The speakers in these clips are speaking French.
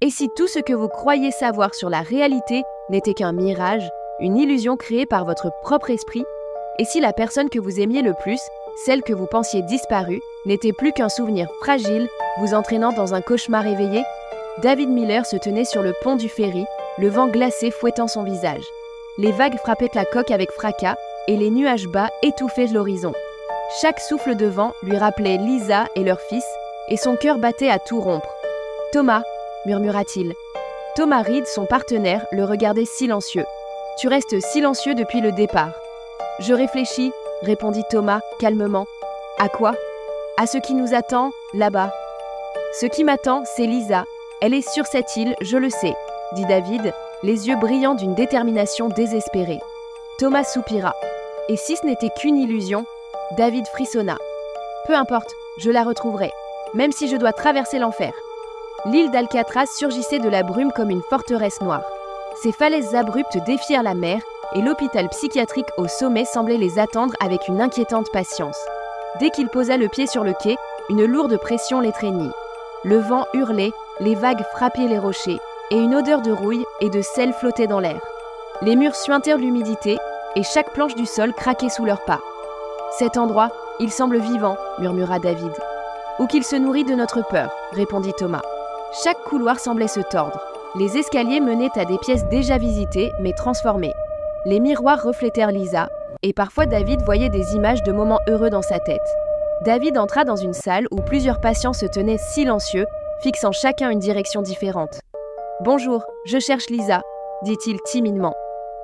Et si tout ce que vous croyez savoir sur la réalité n'était qu'un mirage, une illusion créée par votre propre esprit? Et si la personne que vous aimiez le plus, celle que vous pensiez disparue, n'était plus qu'un souvenir fragile, vous entraînant dans un cauchemar éveillé? David Miller se tenait sur le pont du ferry, le vent glacé fouettant son visage. Les vagues frappaient la coque avec fracas et les nuages bas étouffaient l'horizon. Chaque souffle de vent lui rappelait Lisa et leur fils, et son cœur battait à tout rompre. « Thomas !» murmura-t-il. Thomas Reed, son partenaire, le regardait silencieux. « Tu restes silencieux depuis le départ. »« Je réfléchis, » répondit Thomas calmement. « À quoi ? À ce qui nous attend, là-bas. »« Ce qui m'attend, c'est Lisa. Elle est sur cette île, je le sais, » dit David, les yeux brillants d'une détermination désespérée. Thomas soupira. « Et si ce n'était qu'une illusion ?» David frissonna. « Peu importe, je la retrouverai, même si je dois traverser l'enfer. » L'île d'Alcatraz surgissait de la brume comme une forteresse noire. Ses falaises abruptes défièrent la mer et l'hôpital psychiatrique au sommet semblait les attendre avec une inquiétante patience. Dès qu'il posa le pied sur le quai, une lourde pression l'étreignit. Le vent hurlait, les vagues frappaient les rochers, et une odeur de rouille et de sel flottait dans l'air. Les murs suintèrent l'humidité, et chaque planche du sol craquait sous leurs pas. « Cet endroit, il semble vivant, » murmura David. « Ou qu'il se nourrit de notre peur, » répondit Thomas. Chaque couloir semblait se tordre. Les escaliers menaient à des pièces déjà visitées, mais transformées. Les miroirs reflétèrent Lisa, et parfois David voyait des images de moments heureux dans sa tête. David entra dans une salle où plusieurs patients se tenaient silencieux, fixant chacun une direction différente. « Bonjour, je cherche Lisa, » dit-il timidement.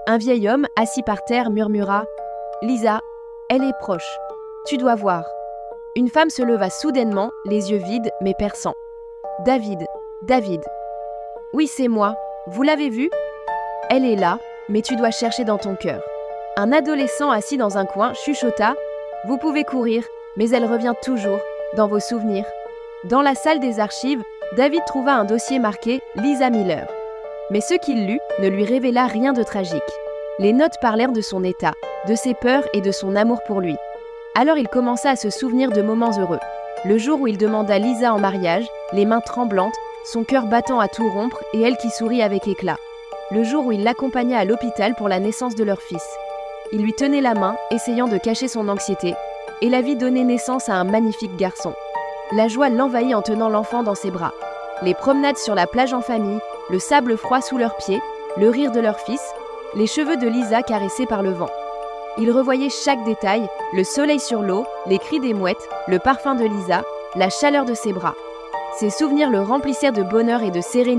Un vieil homme, assis par terre, murmura « Lisa, elle est proche. Tu dois voir. » Une femme se leva soudainement, les yeux vides mais perçants. « David, David. »« Oui, c'est moi. Vous l'avez vue ? Elle est là, mais tu dois chercher dans ton cœur. » Un adolescent assis dans un coin chuchota « Vous pouvez courir, mais elle revient toujours, dans vos souvenirs. » Dans la salle des archives, David trouva un dossier marqué « Lisa Miller ». Mais ce qu'il lut ne lui révéla rien de tragique. Les notes parlèrent de son état, de ses peurs et de son amour pour lui. Alors il commença à se souvenir de moments heureux. Le jour où il demanda Lisa en mariage, les mains tremblantes, son cœur battant à tout rompre et elle qui sourit avec éclat. Le jour où il l'accompagna à l'hôpital pour la naissance de leur fils. Il lui tenait la main, essayant de cacher son anxiété, et la vie donnait naissance à un magnifique garçon. La joie l'envahit en tenant l'enfant dans ses bras. Les promenades sur la plage en famille, le sable froid sous leurs pieds, le rire de leur fils, les cheveux de Lisa caressés par le vent. Il revoyait chaque détail, le soleil sur l'eau, les cris des mouettes, le parfum de Lisa, la chaleur de ses bras. Ses souvenirs le remplissèrent de bonheur et de sérénité.